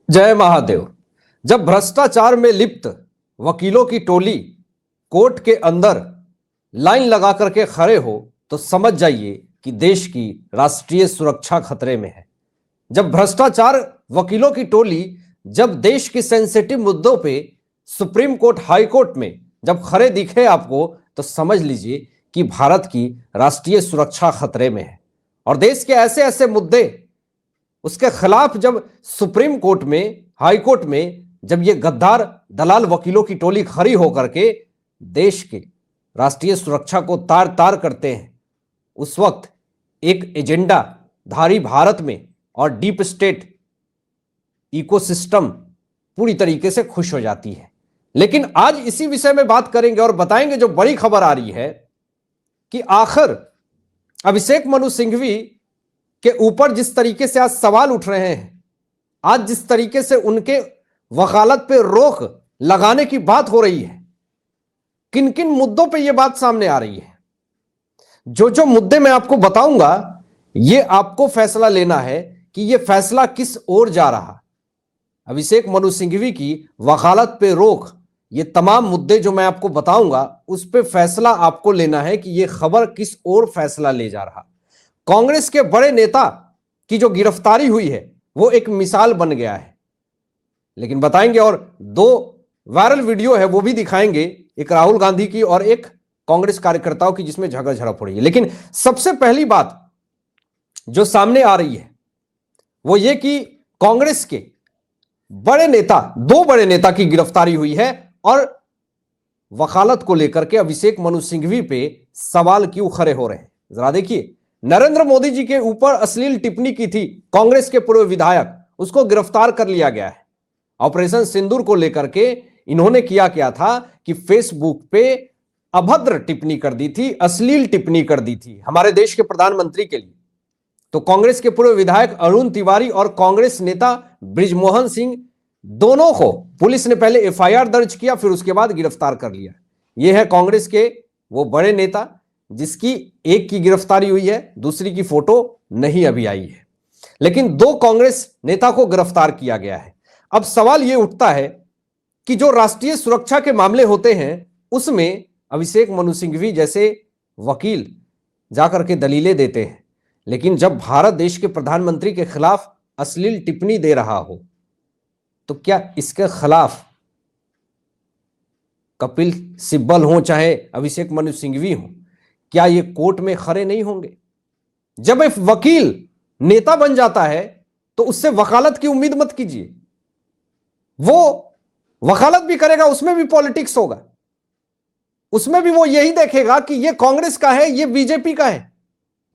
जय महादेव। जब भ्रष्टाचार में लिप्त वकीलों की टोली कोर्ट के अंदर लाइन लगा करके खड़े हो तो समझ जाइए कि देश की राष्ट्रीय सुरक्षा खतरे में है। जब भ्रष्टाचार वकीलों की टोली जब देश के सेंसिटिव मुद्दों पे सुप्रीम कोर्ट, हाई कोर्ट में जब खड़े दिखे आपको तो समझ लीजिए कि भारत की राष्ट्रीय सुरक्षा खतरे में है। और देश के ऐसे ऐसे मुद्दे उसके खिलाफ जब सुप्रीम कोर्ट में, हाई कोर्ट में जब ये गद्दार दलाल वकीलों की टोली खड़ी होकर के देश के राष्ट्रीय सुरक्षा को तार तार करते हैं, उस वक्त एक एजेंडा धारी भारत में और डीप स्टेट इकोसिस्टम पूरी तरीके से खुश हो जाती है। लेकिन आज इसी विषय में बात करेंगे और बताएंगे जो बड़ी खबर आ रही है कि आखिर अभिषेक मनु सिंघवी के ऊपर जिस तरीके से आज सवाल उठ रहे हैं, आज जिस तरीके से उनके वकालत पे रोक लगाने की बात हो रही है, किन किन मुद्दों पे यह बात सामने आ रही है, जो जो मुद्दे मैं आपको बताऊंगा, यह आपको फैसला लेना है कि यह फैसला किस ओर जा रहा। अभिषेक मनु सिंघवी की वकालत पे रोक, ये तमाम मुद्दे जो मैं आपको बताऊंगा उस पे फैसला आपको लेना है कि यह खबर किस ओर फैसला ले जा रहा। कांग्रेस के बड़े नेता की जो गिरफ्तारी हुई है वो एक मिसाल बन गया है, लेकिन बताएंगे। और दो वायरल वीडियो है वो भी दिखाएंगे, एक राहुल गांधी की और एक कांग्रेस कार्यकर्ताओं की, जिसमें झगड़ा झड़प हो रही है। लेकिन सबसे पहली बात जो सामने आ रही है वो ये कि कांग्रेस के बड़े नेता, दो बड़े नेता की गिरफ्तारी हुई है और वकालत को लेकर के अभिषेक मनु सिंघवी पे सवाल क्यों खड़े हो रहे हैं, जरा देखिए। नरेंद्र मोदी जी के ऊपर अश्लील टिप्पणी की थी कांग्रेस के पूर्व विधायक, उसको गिरफ्तार कर लिया गया है। ऑपरेशन सिंदूर को लेकर के इन्होंने क्या था कि फेसबुक पे अभद्र टिप्पणी कर दी थी, अश्लील टिप्पणी कर दी थी हमारे देश के प्रधानमंत्री के लिए। तो कांग्रेस के पूर्व विधायक अरुण तिवारी और कांग्रेस नेता बृजमोहन सिंह, दोनों को पुलिस ने पहले एफआईआर दर्ज किया, फिर उसके बाद गिरफ्तार कर लिया। यह है कांग्रेस के वो बड़े नेता जिसकी एक की गिरफ्तारी हुई है, दूसरी की फोटो नहीं अभी आई है, लेकिन दो कांग्रेस नेता को गिरफ्तार किया गया है। अब सवाल यह उठता है कि जो राष्ट्रीय सुरक्षा के मामले होते हैं उसमें अभिषेक मनु सिंघवी जैसे वकील जाकर के दलीलें देते हैं, लेकिन जब भारत देश के प्रधानमंत्री के खिलाफ अश्लील टिप्पणी दे रहा हो तो क्या इसके खिलाफ कपिल सिब्बल हो चाहे अभिषेक मनु सिंघवी हो, क्या ये कोर्ट में खड़े नहीं होंगे? जब एक वकील नेता बन जाता है तो उससे वकालत की उम्मीद मत कीजिए। वो वकालत भी करेगा, उसमें भी पॉलिटिक्स होगा, उसमें भी वो यही देखेगा कि ये कांग्रेस का है, ये बीजेपी का है,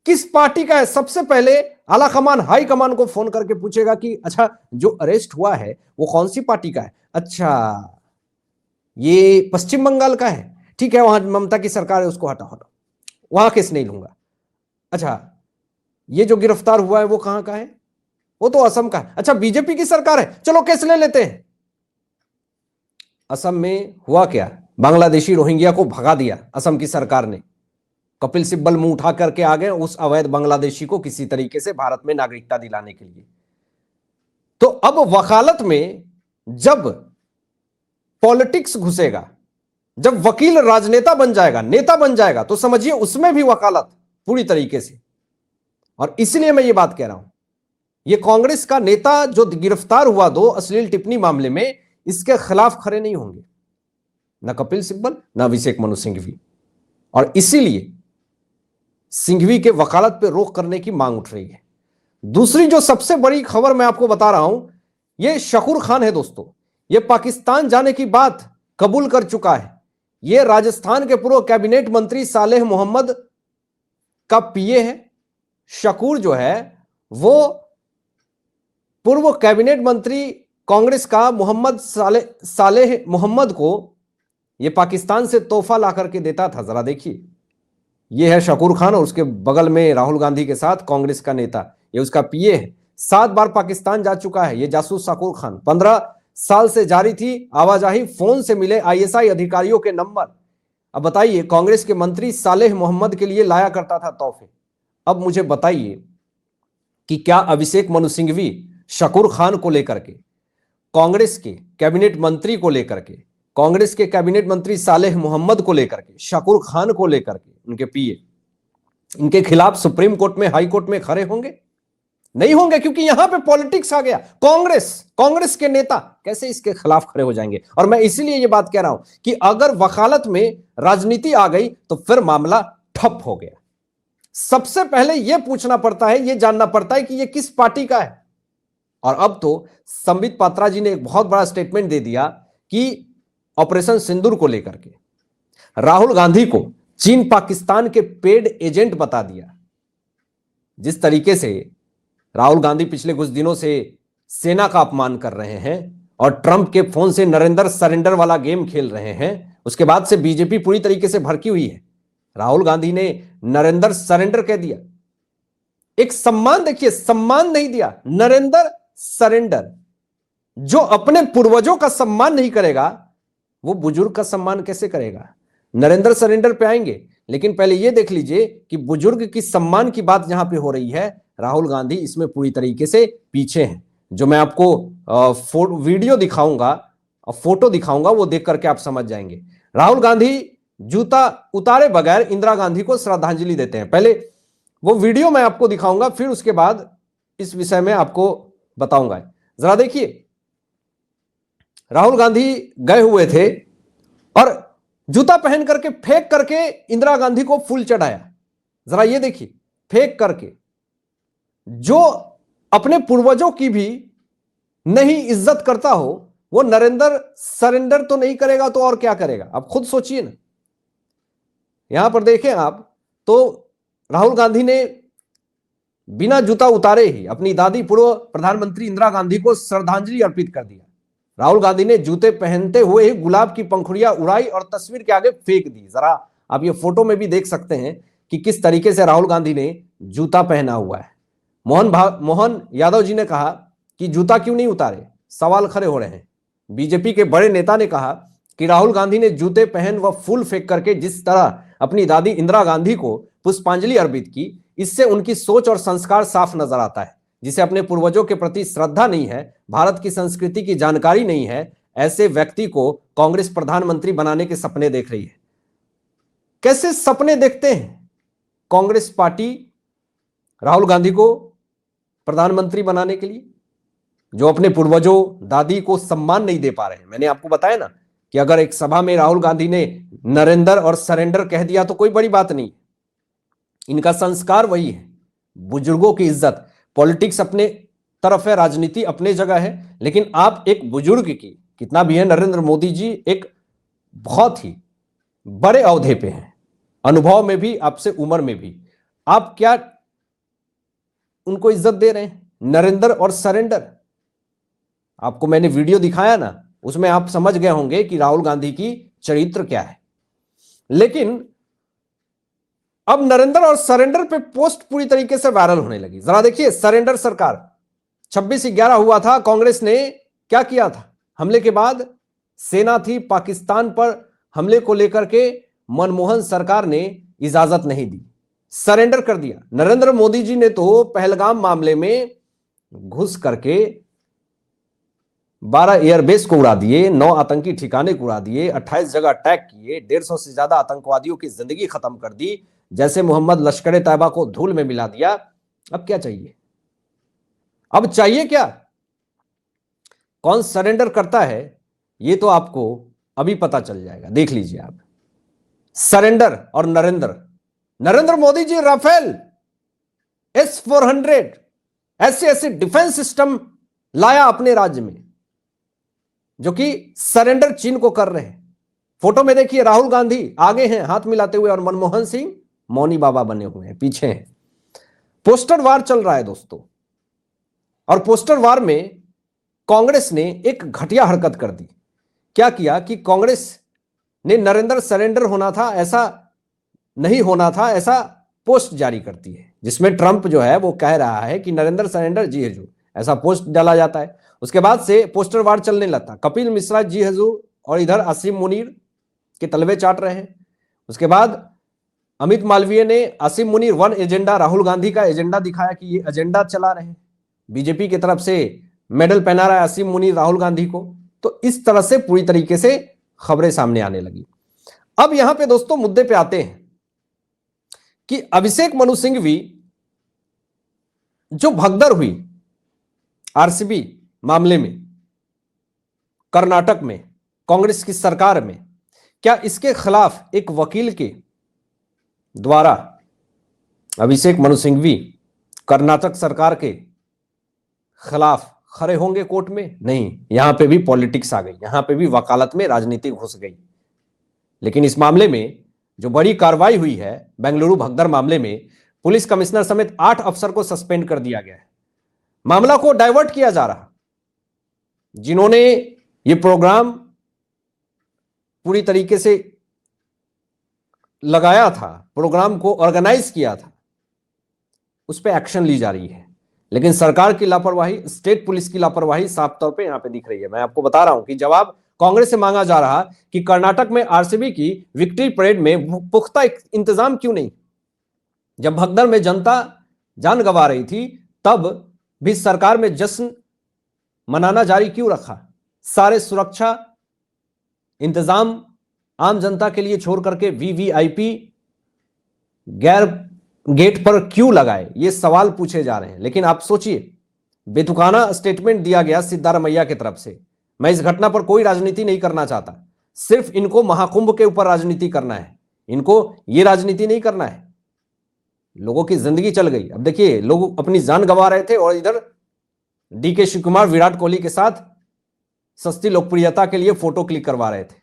किस पार्टी का है। सबसे पहले आला कमान, हाई कमान को फोन करके पूछेगा कि अच्छा जो अरेस्ट हुआ है वो कौन सी पार्टी का है, अच्छा ये पश्चिम बंगाल का है, ठीक है वहां ममता की सरकार है, उसको हटा हटा, वहां केस नहीं लूंगा। अच्छा ये जो गिरफ्तार हुआ है वो कहां का है, वो तो असम का है, अच्छा बीजेपी की सरकार है, चलो केस ले लेते हैं। असम में हुआ क्या, बांग्लादेशी रोहिंग्या को भगा दिया असम की सरकार ने, कपिल सिब्बल मुंह उठा करके आ गए उस अवैध बांग्लादेशी को किसी तरीके से भारत में नागरिकता दिलाने के लिए। तो अब वकालत में जब पॉलिटिक्स घुसेगा, जब वकील राजनेता बन जाएगा, नेता बन जाएगा, तो समझिए उसमें भी वकालत पूरी तरीके से। और इसलिए मैं ये बात कह रहा हूं, ये कांग्रेस का नेता जो गिरफ्तार हुआ दो अश्लील टिप्पणी मामले में, इसके खिलाफ खड़े नहीं होंगे ना कपिल सिब्बल ना अभिषेक मनु सिंघवी। और इसीलिए सिंघवी के वकालत पर रोक करने की मांग उठ रही है। दूसरी जो सबसे बड़ी खबर मैं आपको बता रहा हूं, यह शकूर खान है दोस्तों। यह पाकिस्तान जाने की बात कबूल कर चुका है। यह राजस्थान के पूर्व कैबिनेट मंत्री सालेह मोहम्मद का पीए है। शकूर जो है वो पूर्व कैबिनेट मंत्री कांग्रेस का मोहम्मद सालेह मोहम्मद को यह पाकिस्तान से तोहफा ला करके देता था। जरा देखिए, यह है शकूर खान और उसके बगल में राहुल गांधी के साथ कांग्रेस का नेता, यह उसका पीए है। 7 बार पाकिस्तान जा चुका है यह जासूस शकूर खान। 15 साल से जारी थी आवाजाही, फोन से मिले आईएसआई अधिकारियों के नंबर। अब बताइए, कांग्रेस के मंत्री सालेह मोहम्मद के लिए लाया करता था तोहफे। अब मुझे बताइए कि क्या अभिषेक मनु सिंघवी शकूर खान को लेकर के कांग्रेस के कैबिनेट मंत्री को लेकर के, कांग्रेस के कैबिनेट मंत्री सालेह मोहम्मद को लेकर के, शकूर खान को लेकर के, उनके पीए, इनके खिलाफ सुप्रीम कोर्ट में, हाई कोर्ट में खड़े होंगे? नहीं होंगे, क्योंकि यहां पे पॉलिटिक्स आ गया। कांग्रेस के नेता कैसे इसके खिलाफ खड़े हो जाएंगे? और मैं इसीलिए ये बात कह रहा हूं कि अगर वकालत में राजनीति आ गई तो फिर मामला ठप हो गया। सबसे पहले यह पूछना पड़ता है, यह जानना पड़ता है कि यह किस पार्टी का है। और अब तो संबित पात्रा जी ने एक बहुत बड़ा स्टेटमेंट दे दिया कि ऑपरेशन सिंदूर को लेकर के राहुल गांधी को चीन पाकिस्तान के पेड एजेंट बता दिया। जिस तरीके से राहुल गांधी पिछले कुछ दिनों से सेना का अपमान कर रहे हैं और ट्रंप के फोन से नरेंद्र सरेंडर वाला गेम खेल रहे हैं, उसके बाद से बीजेपी पूरी तरीके से भड़की हुई है। राहुल गांधी ने नरेंद्र सरेंडर कह दिया। एक सम्मान, देखिए, सम्मान नहीं दिया, नरेंद्र सरेंडर। जो अपने पूर्वजों का सम्मान नहीं करेगा वो बुजुर्ग का सम्मान कैसे करेगा? नरेंद्र सरेंडर पे आएंगे, लेकिन पहले यह देख लीजिए कि बुजुर्ग की सम्मान की बात जहां पे हो रही है, राहुल गांधी इसमें पूरी तरीके से पीछे हैं। जो मैं आपको वीडियो दिखाऊंगा और फोटो दिखाऊंगा, वो देख करके आप समझ जाएंगे। राहुल गांधी जूता उतारे बगैर इंदिरा गांधी को श्रद्धांजलि देते हैं। पहले वो वीडियो मैं आपको दिखाऊंगा, फिर उसके बाद इस विषय में आपको बताऊंगा। जरा देखिए, राहुल गांधी गए हुए थे और जूता पहन करके फेंक करके इंदिरा गांधी को फूल चढ़ाया। जरा ये देखिए, फेंक करके। जो अपने पूर्वजों की भी नहीं इज्जत करता हो वो नरेंद्र सरेंडर तो नहीं करेगा तो और क्या करेगा? आप खुद सोचिए ना। यहां पर देखें आप, तो राहुल गांधी ने बिना जूता उतारे ही अपनी दादी पूर्व प्रधानमंत्री इंदिरा गांधी को श्रद्धांजलि अर्पित कर दिया। राहुल गांधी ने जूते पहनते हुए ही गुलाब की पंखुड़ियां उड़ाई और तस्वीर के आगे फेंक दी। जरा आप ये फोटो में भी देख सकते हैं कि किस तरीके से राहुल गांधी ने जूता पहना हुआ है। मोहन यादव जी ने कहा कि जूता क्यों नहीं उतारे, सवाल खड़े हो रहे हैं। बीजेपी के बड़े नेता ने कहा कि राहुल गांधी ने जूते पहन व फूल फेंक करके जिस तरह अपनी दादी इंदिरा गांधी को पुष्पांजलि अर्पित की, इससे उनकी सोच और संस्कार साफ नजर आता है। जिसे अपने पूर्वजों के प्रति श्रद्धा नहीं है, भारत की संस्कृति की जानकारी नहीं है, ऐसे व्यक्ति को कांग्रेस प्रधानमंत्री बनाने के सपने देख रही है। कैसे सपने देखते हैं कांग्रेस पार्टी राहुल गांधी को प्रधानमंत्री बनाने के लिए, जो अपने पूर्वजों, दादी को सम्मान नहीं दे पा रहे हैं। मैंने आपको बताया ना कि अगर एक सभा में राहुल गांधी ने नरेंद्र और सरेंडर कह दिया तो कोई बड़ी बात नहीं। इनका संस्कार वही है, बुजुर्गों की इज्जत। पॉलिटिक्स अपने तरफ है, राजनीति अपने जगह है, लेकिन आप एक बुजुर्ग की, कितना भी है, नरेंद्र मोदी जी एक बहुत ही बड़े औहदे पे हैं, अनुभव में भी, आपसे उम्र में भी। आप क्या उनको इज्जत दे रहे हैं? नरेंद्र और सरेंडर, आपको मैंने वीडियो दिखाया ना, उसमें आप समझ गए होंगे कि राहुल गांधी की चरित्र क्या है। लेकिन अब नरेंद्र और सरेंडर पे पोस्ट पूरी तरीके से वायरल होने लगी। जरा देखिए, सरेंडर सरकार 26/11 हुआ था, कांग्रेस ने क्या किया था? हमले के बाद सेना थी, पाकिस्तान पर हमले को लेकर के मनमोहन सरकार ने इजाजत नहीं दी, सरेंडर कर दिया। नरेंद्र मोदी जी ने तो पहलगाम मामले में घुस करके 12 एयरबेस को उड़ा दिए, 9 आतंकी ठिकाने को उड़ा दिए, 28 जगह अटैक किए, 150 से ज्यादा आतंकवादियों की जिंदगी खत्म कर दी, जैसे मोहम्मद लश्कर तैयबा को धूल में मिला दिया। अब क्या चाहिए? अब चाहिए क्या? कौन सरेंडर करता है ये तो आपको अभी पता चल जाएगा, देख लीजिए आप। सरेंडर और नरेंद्र मोदी जी राफेल, S-400 ऐसे डिफेंस सिस्टम लाया अपने राज्य में, जो कि सरेंडर चीन को कर रहे हैं। फोटो में देखिए, राहुल गांधी आगे हैं हाथ मिलाते हुए और मनमोहन सिंह मौनी बाबा बने हुए हैं, पीछे हैं। पोस्टर वार चल रहा है दोस्तों, और पोस्टर वार में कांग्रेस ने एक घटिया हरकत कर दी। क्या किया कि कांग्रेस ने नरेंद्र सरेंडर होना था, ऐसा नहीं होना था, ऐसा पोस्ट जारी करती है, जिसमें ट्रंप जो है वो कह रहा है कि नरेंद्र सरेंडर जी हजूर, ऐसा पोस्ट डाला जाता है। उसके बाद से पोस्टर वार चलने लगता, कपिल मिश्रा जी हजूर और इधर आसिम मुनीर के तलवे चाट रहे हैं। उसके बाद अमित मालवीय ने आसिम मुनीर वन एजेंडा, राहुल गांधी का एजेंडा दिखाया कि ये एजेंडा चला रहे हैं। बीजेपी की तरफ से मेडल पहना रहा है असीम मुनीर राहुल गांधी को। तो इस तरह से पूरी तरीके से खबरें सामने आने लगी। अब यहां पे दोस्तों मुद्दे पे आते हैं कि अभिषेक मनु सिंघवी जो भगदड़ हुई आरसीबी मामले में कर्नाटक में कांग्रेस की सरकार में, क्या इसके खिलाफ एक वकील के द्वारा अभिषेक मनु सिंघवी कर्नाटक सरकार के खिलाफ खड़े होंगे कोर्ट में? नहीं, यहां पे भी पॉलिटिक्स आ गई, यहां पे भी वकालत में राजनीति घुस गई। लेकिन इस मामले में जो बड़ी कार्रवाई हुई है बेंगलुरु भगदड़ मामले में, पुलिस कमिश्नर समेत 8 अफसर को सस्पेंड कर दिया गया है। मामला को डाइवर्ट किया जा रहा। जिन्होंने ये प्रोग्राम पूरी तरीके से लगाया था, प्रोग्राम को ऑर्गेनाइज किया था, उस पर एक्शन ली जा रही है। लेकिन सरकार की लापरवाही, स्टेट पुलिस की लापरवाही साफ तौर पे यहां पे दिख रही है। मैं आपको बता रहा हूं कि जवाब कांग्रेस से मांगा जा रहा कि कर्नाटक में आरसीबी की विक्ट्री परेड में पुख्ता इंतजाम क्यों नहीं? जब भगदड़ में जनता जान गंवा रही थी तब भी सरकार में जश्न मनाना जारी क्यों रखा? सारे सुरक्षा इंतजाम आम जनता के लिए छोड़ करके वीवीआईपी गैर गेट पर क्यों लगाए? ये सवाल पूछे जा रहे हैं। लेकिन आप सोचिए, बेतुकाना स्टेटमेंट दिया गया सिद्धारमैया की तरफ से। मैं इस घटना पर कोई राजनीति नहीं करना चाहता, सिर्फ इनको महाकुंभ के ऊपर राजनीति करना है, इनको ये राजनीति नहीं करना है। लोगों की जिंदगी चल गई। अब देखिए, लोग अपनी जान गंवा रहे थे और इधर डीके शिव कुमार विराट कोहली के साथ सस्ती लोकप्रियता के लिए फोटो क्लिक करवा रहे थे।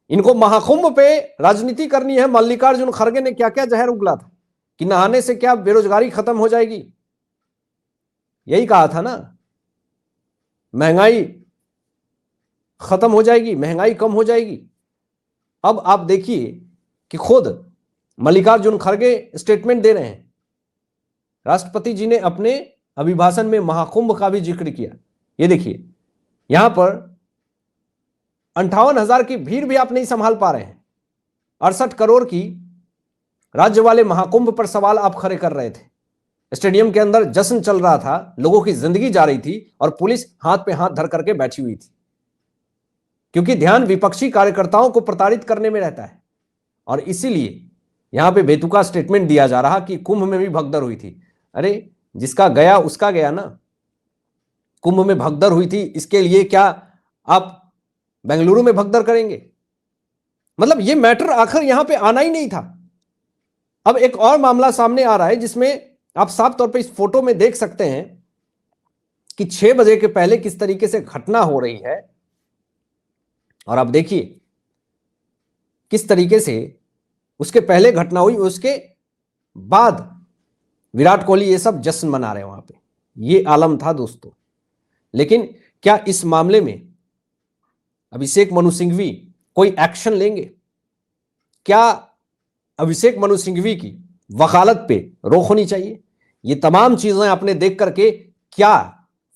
इनको महाकुंभ पे राजनीति करनी है। मल्लिकार्जुन खड़गे ने क्या क्या जहर उगला था कि नहाने से क्या बेरोजगारी खत्म हो जाएगी, यही कहा था ना, महंगाई खत्म हो जाएगी, महंगाई कम हो जाएगी। अब आप देखिए कि खुद मल्लिकार्जुन खड़गे स्टेटमेंट दे रहे हैं। राष्ट्रपति जी ने अपने अभिभाषण में महाकुंभ का भी जिक्र किया। ये देखिए, यहां पर 58,000 की भीड़ भी आप नहीं संभाल पा रहे हैं। 68 करोड़ की राज्य वाले महाकुंभ पर सवाल आप खड़े कर रहे थे। स्टेडियम के अंदर जश्न चल रहा था, लोगों की जिंदगी जा रही थी और पुलिस हाथ पे हाथ धर करके बैठी हुई थी, क्योंकि ध्यान विपक्षी कार्यकर्ताओं को प्रताड़ित करने में रहता है। और इसीलिए यहां पे बेतुका स्टेटमेंट दिया जा रहा कि कुंभ में भी भगदड़ हुई थी। अरे, जिसका गया उसका गया ना। कुंभ में भगदड़ हुई थी, इसके लिए क्या आप बेंगलुरु में भगदड़ करेंगे? मतलब ये मैटर आखिर यहां पे आना ही नहीं था। अब एक और मामला सामने आ रहा है जिसमें आप साफ तौर पे इस फोटो में देख सकते हैं कि 6 बजे के पहले किस तरीके से घटना हो रही है, और आप देखिए किस तरीके से उसके पहले घटना हुई, उसके बाद विराट कोहली ये सब जश्न मना रहे हैं वहां पे। ये आलम था दोस्तों। लेकिन क्या इस मामले में अभिषेक मनु सिंघवी कोई एक्शन लेंगे? क्या अभिषेक मनु सिंघवी की वकालत पे रोक होनी चाहिए? ये तमाम चीजें आपने देख करके क्या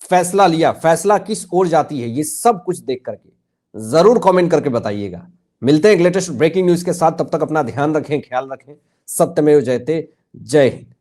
फैसला लिया, फैसला किस ओर जाती है, ये सब कुछ देख करके जरूर कमेंट करके बताइएगा। मिलते हैं लेटेस्ट ब्रेकिंग न्यूज के साथ, तब तक अपना ध्यान रखें, ख्याल रखें। सत्यमेव जयते। जय हिंद।